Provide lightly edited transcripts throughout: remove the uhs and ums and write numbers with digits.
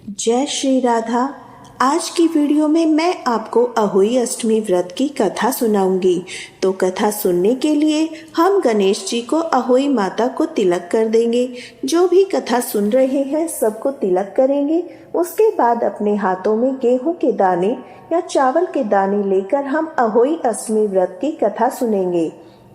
जय श्री राधा। आज की वीडियो में मैं आपको अहोई अष्टमी व्रत की कथा सुनाऊंगी। तो कथा सुनने के लिए हम गणेश जी को अहोई माता को तिलक कर देंगे। जो भी कथा सुन रहे हैं सबको तिलक करेंगे। उसके बाद अपने हाथों में गेहूं के दाने या चावल के दाने लेकर हम अहोई अष्टमी व्रत की कथा सुनेंगे।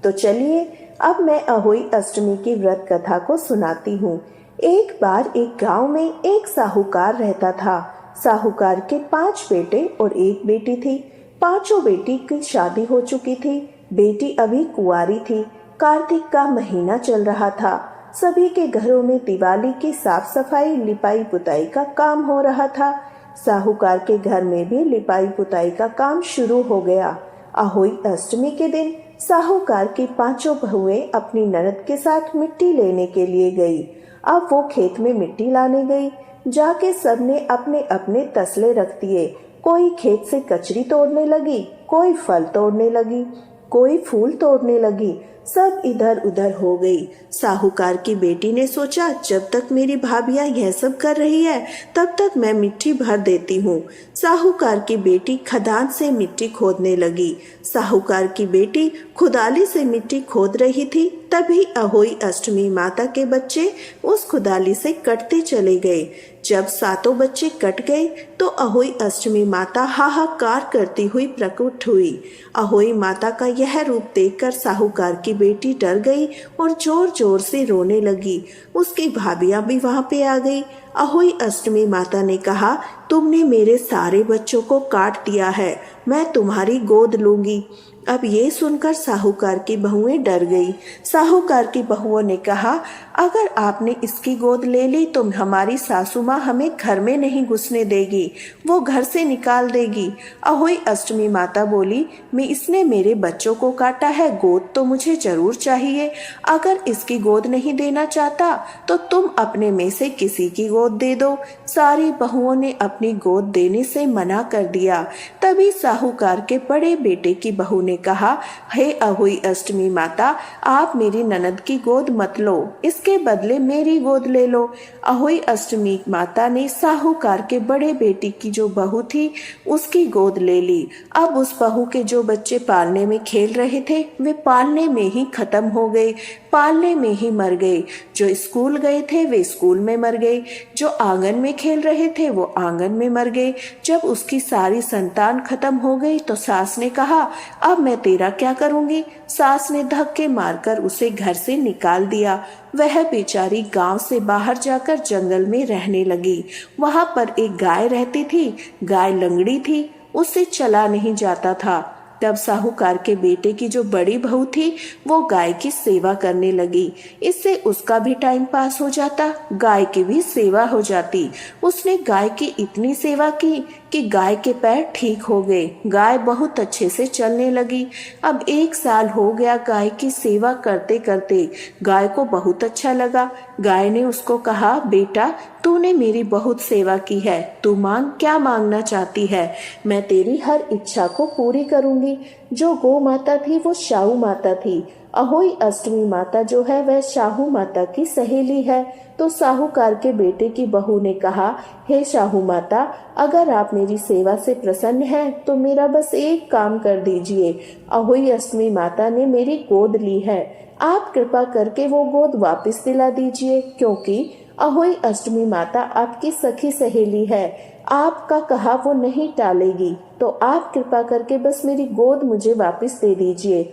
तो चलिए अब मैं अहोई अष्टमी की व्रत कथा को सुनाती हूँ। एक बार एक गांव में एक साहूकार रहता था। साहूकार के 5 बेटे और एक बेटी थी। पांचों बेटी की शादी हो चुकी थी। बेटी अभी कुंवारी थी। कार्तिक का महीना चल रहा था। सभी के घरों में दिवाली की साफ सफाई लिपाई पुताई का काम हो रहा था। साहूकार के घर में भी लिपाई पुताई का काम शुरू हो गया। अहोई अष्टमी के दिन साहूकार की 5 बहुएं अपनी ननद के साथ मिट्टी लेने के लिए गई। अब वो खेत में मिट्टी लाने गई। जाके सबने अपने अपने तसले रख दिए। कोई खेत से कचरी तोड़ने लगी, कोई फल तोड़ने लगी, कोई फूल तोड़ने लगी। सब इधर उधर हो गई। साहूकार की बेटी ने सोचा, जब तक मेरी भाभियां यह सब कर रही है तब तक मैं मिट्टी भर देती हूँ। साहूकार की बेटी खदान से मिट्टी खोदने लगी। साहूकार की बेटी खुदाली से मिट्टी खोद रही थी। तभी अहोई अष्टमी माता के बच्चे उस खुदाली से कटते चले गए। जब 7 बच्चे कट गए तो अहोई अष्टमी माता हाहाकार करती हुई प्रकट हुई। अहोई माता का यह रूप देखकर साहूकार की बेटी डर गई और जोर जोर से रोने लगी। उसकी भाभियां भी वहां पे आ गई। अहोई अष्टमी माता ने कहा, तुमने मेरे सारे बच्चों को काट दिया है, मैं तुम्हारी गोद लूंगी। अब ये सुनकर साहूकार की बहुएं डर गई। साहूकार की बहुओं ने कहा, अगर आपने इसकी गोद ले ली तो हमारी सासू माँ हमें घर में नहीं घुसने देगी, वो घर से निकाल देगी। अहोई अष्टमी माता बोली, मैं इसने मेरे बच्चों को काटा है, गोद तो मुझे जरूर चाहिए। अगर इसकी गोद नहीं देना चाहता तो तुम अपने में से किसी की गोद दे दो। सारी बहुओं ने अपनी गोद देने से मना कर दिया। तभी साहूकार के बड़े बेटे की बहू ने कहा, हे अहोई अष्टमी माता, आप मेरी ननद की गोद मत लो, इसके बदले मेरी गोद ले लो। अहोई अष्टमी माता ने साहूकार के बड़े बेटी की जो बहू थी उसकी गोद ले ली। अब उस बहू के जो बच्चे पालने में खेल रहे थे वे पालने में ही खत्म हो गए, पालने में ही मर गए। जो स्कूल गए थे वे स्कूल में मर गए। जो आंगन में खेल रहे थे वो आंगन में मर गए। जब उसकी सारी संतान खत्म हो गई तो सास ने कहा, अब मैं तेरा क्या करूंगी। सास ने धक्के मारकर उसे घर से निकाल दिया। वह बेचारी गांव से बाहर जाकर जंगल में रहने लगी। वहां पर एक गाय रहती थी। गाय लंगड़ी थी, उससे चला नहीं जाता था। तब साहूकार के बेटे की जो बड़ी बहू थी वो गाय की सेवा करने लगी। इससे उसका भी टाइम पास हो जाता, गाय की भी सेवा हो जाती। उसने गाय की इतनी सेवा की कि गाय के पैर ठीक हो गए। गाय बहुत अच्छे से चलने लगी। अब 1 साल हो गया गाय की सेवा करते करते। गाय को बहुत अच्छा लगा। गाय ने उसको कहा, बेटा तूने मेरी बहुत सेवा की है, तू मांग, क्या मांगना चाहती है, मैं तेरी हर इच्छा को पूरी करूंगी। जो गौ माता थी वो शाहू माता थी। अहोई अष्टमी माता जो है वह शाहू माता की सहेली है। तो साहूकार के बेटे की बहू ने कहा, हे शाहू माता, अगर आप मेरी सेवा से प्रसन्न हैं तो मेरा बस एक काम कर दीजिए। अहोई अष्टमी माता ने मेरी गोद ली है, आप कृपा करके वो गोद वापस दिला दीजिए, क्योंकि अहोई अष्टमी माता आपकी सखी सहेली है, आपका कहा वो नहीं टालेगी। तो आप कृपा करके बस मेरी गोद मुझे वापस दे दीजिए।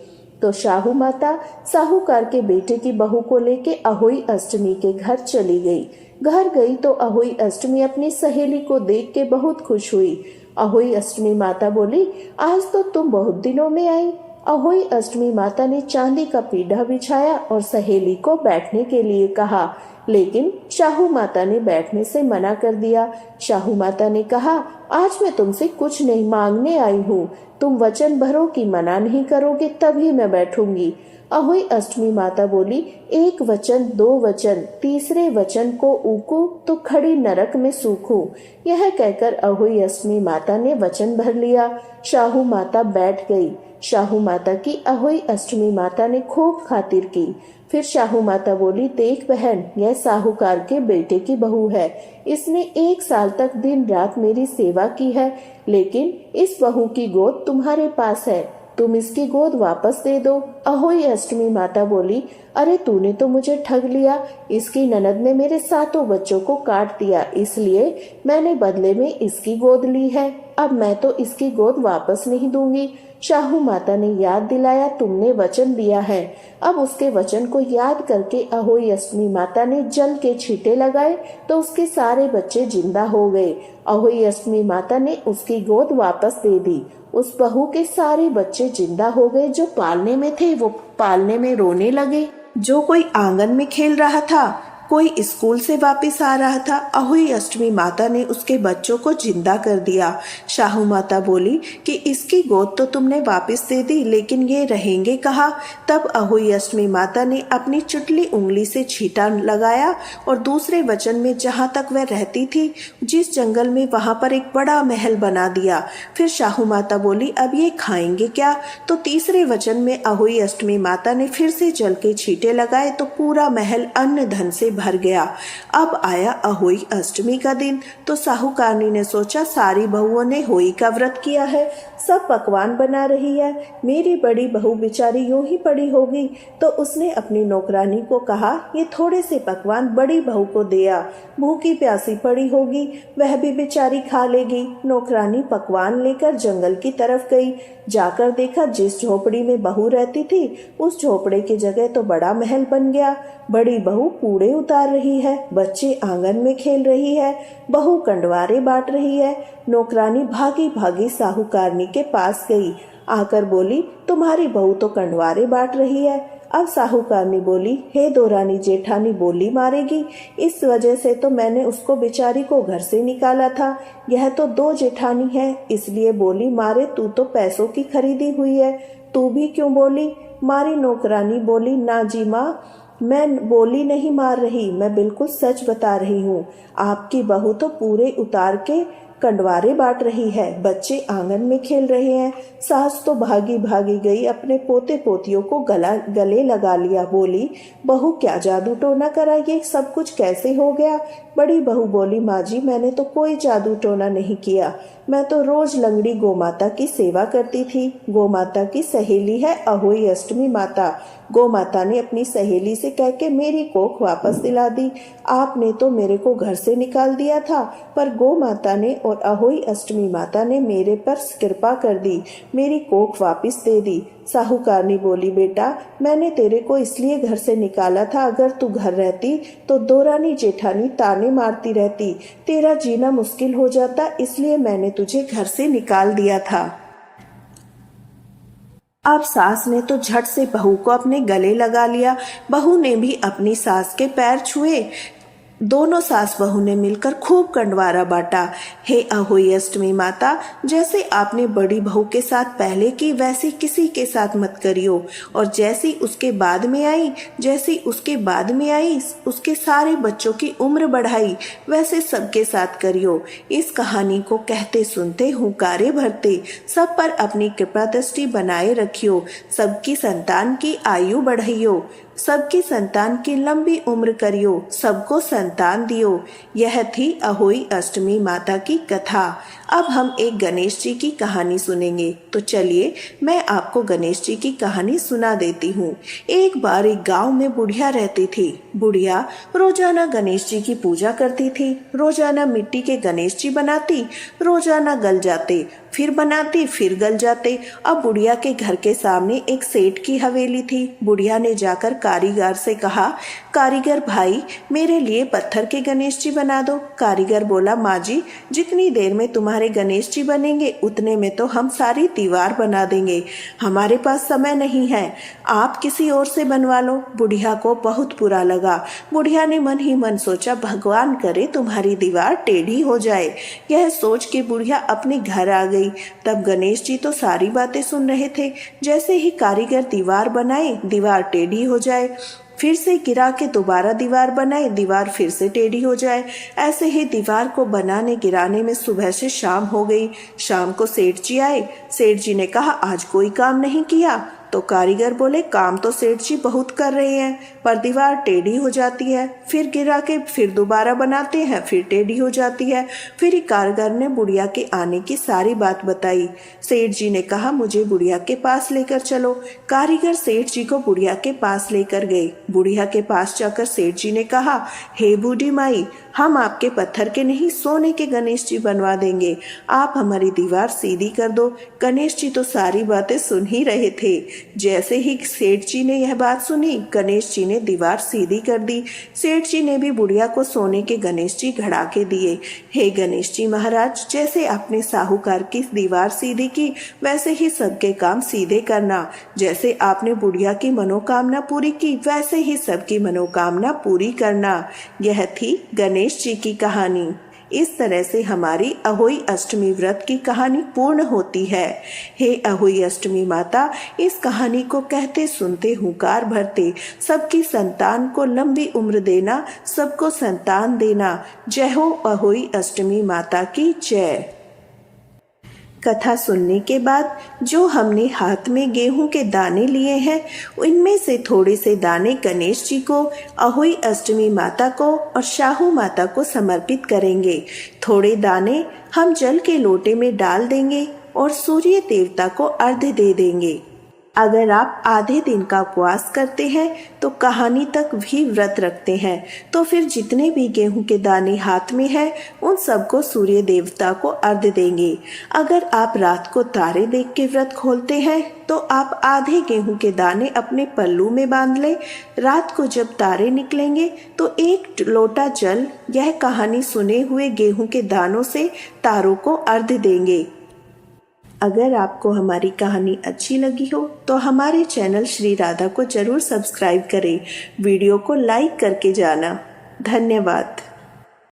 तो शाहू माता साहूकार के बेटे की बहू को लेके अहोई अष्टमी के घर चली गई। घर गई तो अहोई अष्टमी अपनी सहेली को देख के बहुत खुश हुई। अहोई अष्टमी माता बोली, आज तो तुम बहुत दिनों में आई। अहोई अष्टमी माता ने चांदी का पीढ़ा बिछाया और सहेली को बैठने के लिए कहा, लेकिन शाहू माता ने बैठने से मना कर दिया। शाहू माता ने कहा, आज मैं तुमसे कुछ नहीं मांगने आई हूँ, तुम वचन भरो कि मना नहीं करोगे तभी मैं बैठूंगी। अहोई अष्टमी माता बोली, 1 वचन 2 वचन, तीसरे वचन को ऊकू तो खड़ी नरक में सूखूं। यह कहकर अहोई अष्टमी माता ने वचन भर लिया। शाहू माता बैठ गई। शाहू माता की अहोई अष्टमी माता ने खूब खातिर की। फिर शाहू माता बोली, देख बहन, यह साहूकार के बेटे की बहू है। इसने 1 साल तक दिन रात मेरी सेवा की है, लेकिन इस बहू की गोद तुम्हारे पास है, तुम इसकी गोद वापस दे दो। अहोई अष्टमी माता बोली, अरे तूने तो मुझे ठग लिया। इसकी ननद ने मेरे 7 बच्चों को काट दिया, इसलिए मैंने बदले में इसकी गोद ली है। अब मैं तो इसकी गोद वापस नहीं दूंगी। शाहू माता ने याद दिलाया, तुमने वचन दिया है। अब उसके वचन को याद करके अहोई अष्टमी माता ने जल के छींटे लगाए तो उसके सारे बच्चे जिंदा हो गए। अहोई अष्टमी माता ने उसकी गोद वापस दे दी। उस बहू के सारे बच्चे जिंदा हो गए। जो पालने में थे वो पालने में रोने लगे। जो कोई आंगन में खेल रहा था, कोई स्कूल से वापस आ रहा था, अहोई अष्टमी माता ने उसके बच्चों को जिंदा कर दिया। शाहू माता बोली कि इसकी गोद तो तुमने वापस दे दी, लेकिन ये रहेंगे कहाँ? तब अहोई अष्टमी माता ने अपनी चुटली उंगली से छींटा लगाया और दूसरे वचन में जहाँ तक वह रहती थी, जिस जंगल में, वहां पर एक बड़ा महल बना दिया। फिर शाहू माता बोली, अब ये खाएंगे क्या? तो तीसरे वचन में अहोई अष्टमी माता ने फिर से जल के छींटे लगाए तो पूरा महल अन्न धन से भर गया। अब आया अहोई अष्टमी का दिन तो साहूकारनी ने सोचा, सारी बहुओं ने होई का व्रत किया है, सब पकवान बना रही है, मेरी बड़ी बहू बेचारी यूं ही पड़ी होगी। तो उसने अपनी नौकरानी को कहा, ये थोड़े से पकवान बड़ी बहू को दिया, भूखी प्यासी पड़ी होगी, वह भी बेचारी खा लेगी। नौकरानी पकवान लेकर जंगल की तरफ गई। जाकर देखा, जिस झोपड़ी में बहू रहती थी उस झोपड़े की जगह तो बड़ा महल बन गया। बड़ी बहू कूड़े उतार रही है, बच्चे आंगन में खेल रही है, बहू कंडवारे बांट रही है। नौकरानी भागी भागी साहूकारनी के पास गई। आकर बोली, तुम्हारी बहू तो कंडवारे बांट रही है। अब साहूकारनी बोली, हे दोरानी जेठानी बोली मारेगी, इस वजह से तो मैंने उसको बेचारी को घर से निकाला था। यह तो 2 जेठानी है, इसलिए बोली मारे, तू तो पैसों की खरीदी हुई है, तू भी क्यों बोली? मारी नौकरानी बोली, ना जी माँ, मैं बोली नहीं मार रही, मैं बिल्कुल सच बता रही हूँ। आपकी बहू तो पूरे उतार के कंडवारे बांट रही है, बच्चे आंगन में खेल रहे हैं। सास तो भागी भागी गई, अपने पोते पोतियों को गले लगा लिया। बोली, बहू क्या जादू टोना करा, ये सब कुछ कैसे हो गया? बड़ी बहू बोली, माँ जी मैंने तो कोई जादू टोना नहीं किया, मैं तो रोज लंगड़ी गोमाता की सेवा करती थी। गोमाता की सहेली है अहोई अष्टमी माता। गोमाता ने अपनी सहेली से कह के मेरी कोख वापस दिला दी। आपने तो मेरे को घर से निकाल दिया था, पर गोमाता ने और अहोई अष्टमी माता ने मेरे पर कृपा कर दी, मेरी कोख वापस दे दी। साहूकारनी बोली, बेटा मैंने तेरे को इसलिए घर से निकाला था, अगर तू घर रहती तो दोरानी जेठानी ताने मारती रहती, तेरा जीना मुश्किल हो जाता, इसलिए मैंने तुझे घर से निकाल दिया था। अब सास ने तो झट से बहू को अपने गले लगा लिया। बहू ने भी अपनी सास के पैर छुए। दोनों सास बहू ने मिलकर खूब कंडवारा बांटा। हे अहोई अष्टमी माता, जैसे आपने बड़ी बहू के साथ पहले की, वैसी किसी के साथ मत करियो, और जैसी उसके बाद में आई, उसके सारे बच्चों की उम्र बढ़ाई, वैसे सबके साथ करियो। इस कहानी को कहते सुनते हुंकारे भरते सब पर अपनी कृपा दृष्टि बनाए रखियो, सबकी संतान की आयु बढ़ाइयो, सबकी संतान की लंबी उम्र करियो, सबको संतान दियो। यह थी अहोई अष्टमी माता की कथा। अब हम एक गणेश जी की कहानी सुनेंगे, तो चलिए मैं आपको गणेश जी की कहानी सुना देती हूँ। एक बार एक गांव में बुढ़िया रहती थी। बुढ़िया रोजाना गणेश जी की पूजा करती थी। रोजाना मिट्टी के गणेश जी बनाती, रोजाना गल जाते, फिर बनाती, फिर गल जाते। अब बुढ़िया के घर के सामने एक सेठ की हवेली थी। बुढ़िया ने जाकर कारीगर से कहा, कारीगर भाई मेरे लिए पत्थर के गणेश जी बना दो। कारीगर बोला, माँ जी जितनी देर में तुम्हारे गणेश जी बनेंगे उतने में तो हम सारी दीवार बना देंगे, हमारे पास समय नहीं है, आप किसी और से बनवा लो। बुढ़िया को बहुत बुरा लगा। बुढ़िया ने मन ही मन सोचा, भगवान करे तुम्हारी दीवार टेढ़ी हो जाए। यह सोच के बुढ़िया अपने घर आ गई। तब गणेश जी तो सारी बातें सुन रहे थे। जैसे ही कारीगर दीवार बनाए, दीवार टेढ़ी हो जाए, फिर से गिरा के दोबारा दीवार बनाए, दीवार फिर से टेढ़ी हो जाए। ऐसे ही दीवार को बनाने गिराने में सुबह से शाम हो गई। शाम को सेठ जी आए। सेठ जी ने कहा, आज कोई काम नहीं किया, तो कारीगर बोले, काम तो सेठ जी बहुत कर रहे हैं, पर दीवार टेढ़ी हो जाती है, फिर गिरा के फिर दोबारा बनाते हैं, फिर टेढ़ी हो जाती है। फिर कारीगर ने बुढ़िया के आने की सारी बात बताई। सेठ जी ने कहा, मुझे बुढ़िया के पास लेकर चलो। कारीगर सेठ जी को बुढ़िया के पास लेकर गए। बुढ़िया के पास जाकर सेठ जी ने कहा, हे बूढ़ी माई, हम आपके पत्थर के नहीं सोने के गणेश जी बनवा देंगे, आप हमारी दीवार सीधी कर दो। गणेश जी तो सारी बातें सुन ही रहे थे। जैसे ही सेठ जी ने यह बात सुनी, गणेश जी ने दीवार सीधी कर दी। सेठ जी ने भी बुढ़िया को सोने के गणेश जी घड़ा के दिए। हे गणेश जी महाराज, जैसे आपने साहूकार की दीवार सीधी की, वैसे ही सबके काम सीधे करना। जैसे आपने बुढ़िया की मनोकामना पूरी की, वैसे ही सबकी मनोकामना पूरी करना। यह थी गणेश जी की कहानी। इस तरह से हमारी अहोई अष्टमी व्रत की कहानी पूर्ण होती है। हे अहोई अष्टमी माता, इस कहानी को कहते सुनते हुंकार भरते सबकी संतान को लंबी उम्र देना, सबको संतान देना। जय हो अहोई अष्टमी माता की जय। कथा सुनने के बाद जो हमने हाथ में गेहूं के दाने लिए हैं, उनमें से थोड़े से दाने गणेश जी को, अहोई अष्टमी माता को और शाहू माता को समर्पित करेंगे। थोड़े दाने हम जल के लोटे में डाल देंगे और सूर्य देवता को अर्घ्य दे देंगे। अगर आप आधे दिन का उपवास करते हैं तो कहानी तक भी व्रत रखते हैं, तो फिर जितने भी गेहूं के दाने हाथ में हैं, उन सबको सूर्य देवता को अर्घ्य देंगे। अगर आप रात को तारे देख के व्रत खोलते हैं तो आप आधे गेहूं के दाने अपने पल्लू में बांध लें। रात को जब तारे निकलेंगे तो एक लोटा जल यह कहानी सुने हुए गेहूं के दानों से तारों को अर्घ्य देंगे। अगर आपको हमारी कहानी अच्छी लगी हो तो हमारे चैनल श्री राधा को जरूर सब्सक्राइब करें। वीडियो को लाइक करके जाना। धन्यवाद।